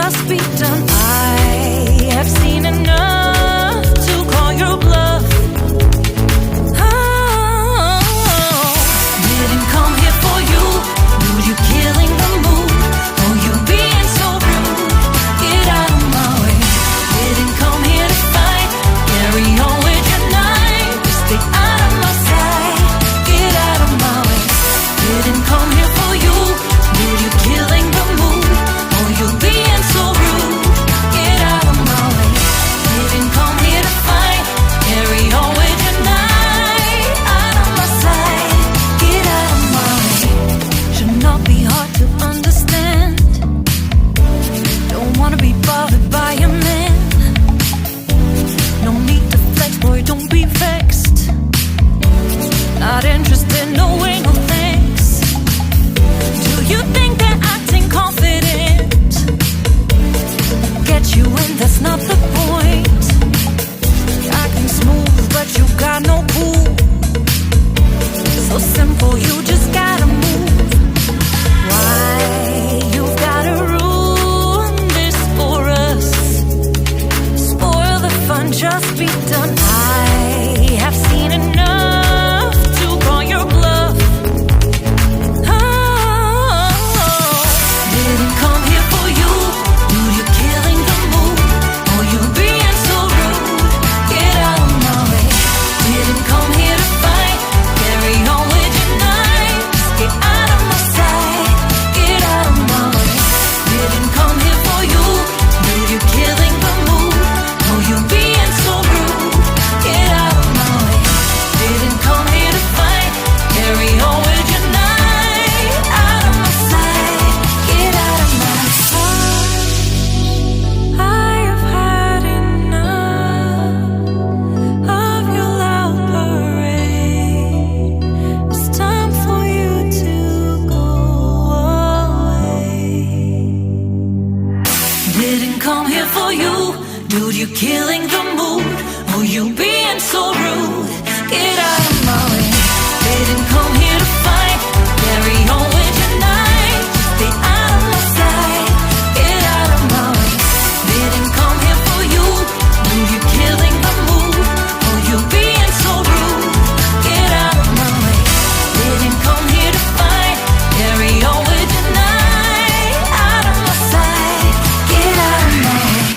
just be done. I have seen enough to call your bluff. Oh, didn't come here for you. Dude, you killing the mood. Oh, you being so rude. Get out of my way. Didn't come here to fight. Carry on with your night. Just stay out of my sight. Get out of my way. Didn't come here for you. Dude, you killing the mood. Oh, you being so rude. Get out of my way. Didn't come here to fight. Carry on with your night. Out of my sight. Get out of my way. Should not be hard to understand. Don't wanna be bothered by a man. No need to flex, boy, don't be vexed. Not interested, no way, no thanks. Do you think that acting confident get you in? That's not the point. Acting smooth, but you got no cool. So simple, you just gotta move. Why you gotta ruin this for us? Spoil the fun, just be done. I have seen enough to call your bluff. Oh, didn't come here for you. Dude, you're killing the mood. Oh, you being so rude. Get out of my way. Didn't come here to fight. Carry on with your night. Just get out of my sight. Get out of my way. Didn't come here for you. Dude, you're killing the mood. Oh, you being so rude. Get out of my way. Didn't come here to fight. Carry on with your night. Out of my sight. Get out of my sight. I have had enough of your loud parade. It's time for you to go away. Didn't come here for you. Dude, you're killing the mood. Oh, you being so rude. Get out of my way. Didn't come here to fight. Carry on with your night. Stay out of my sight. Get out of my way. Didn't come here for you. Dude, you're killing the mood. Oh, you being so rude. Get out of my way. Didn't come here to fight. Carry on with your night. Out of my sight. Get out of my way.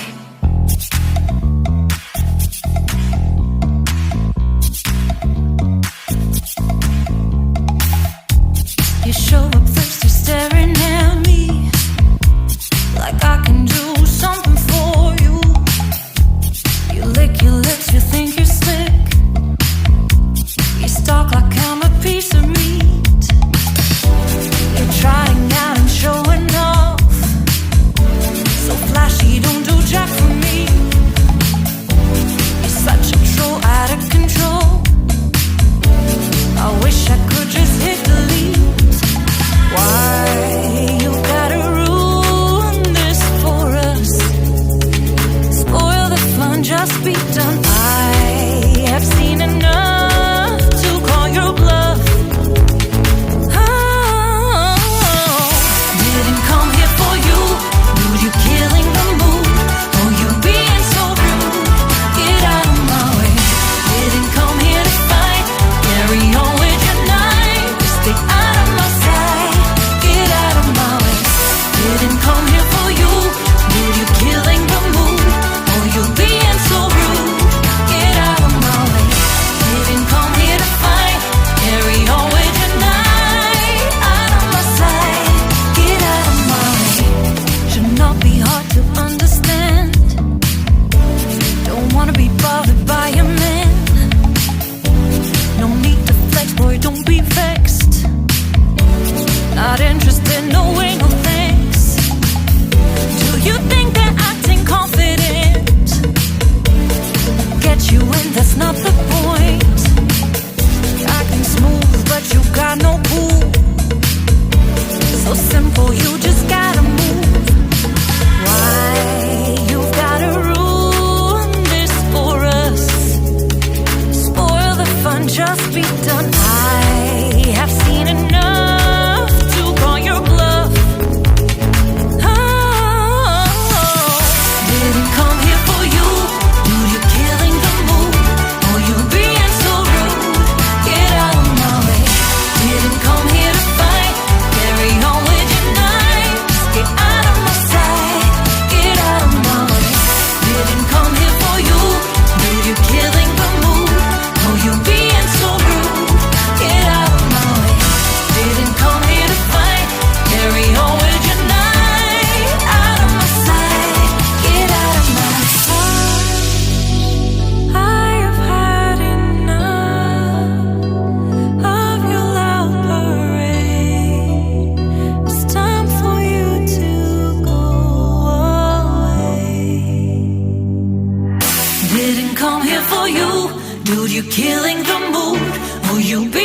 you killing the mood? Will you be